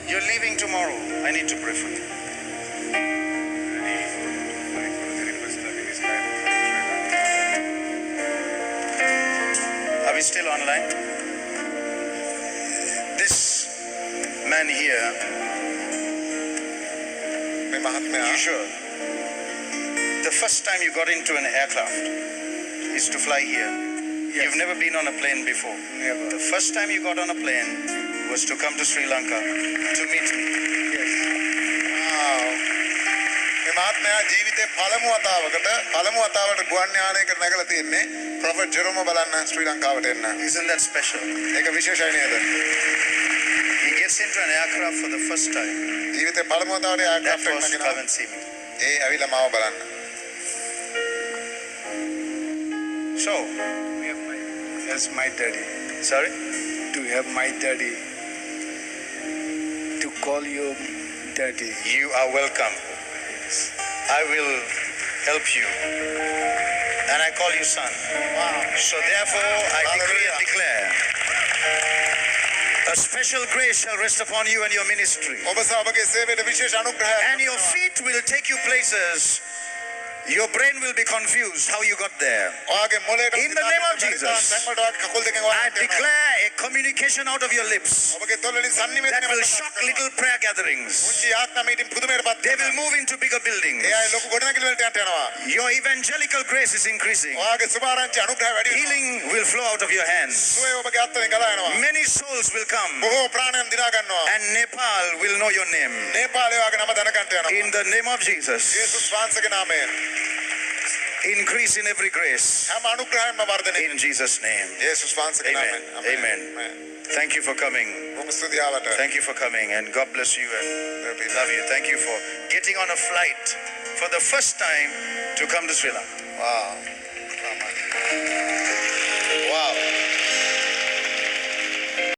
You're leaving tomorrow. I need to pray for you. Are we still online? This man here, you sure? The first time you got into an aircraft is to fly here. Yes. You've never been on a plane before. Never. The first time you got on a plane was to come to Sri Lanka to meet me. Yes. Wow. මේ මහත්මයා ජීවිතේ පළමු වතාවට ගුවන් යානයකට නැගලා තින්නේ ප්‍රොෆෙට් ජෙරෝම බලන්න ශ්‍රී ලංකාවට එන්න. Isn't that special? ඒක විශේෂයි නේද? He gets into an aircraft for the first time. ජීවිතේ පළමු වතාවට That aircraft was එකකට come and see me. ඒ ඇවිල්ලා මාව බලන්න. So, That's my daddy. sorry? Do you have my daddy? To call you daddy. You are welcome. I will help you. And I call you son. Wow. So therefore, I decree and declare, a special grace shall rest upon you and your ministry. ඔබ සභාවේ සේවයට විශේෂ අනුග්‍රහයක්. And your feet will take you places. Your brain will be confused how you got there. In the name of Jesus, I declare a communication out of your lips that will shock little prayer gatherings. They will move into bigger buildings. Your evangelical grace is increasing. Healing will flow out of your hands. Many souls will come. And Nepal will know your name. In the name of Jesus. Increase in every grace. In Jesus' name. Amen. Amen. Thank you for coming. Thank you for coming, and God bless you and love you. Thank you for getting on a flight for the first time to come to Sri Lanka. Wow.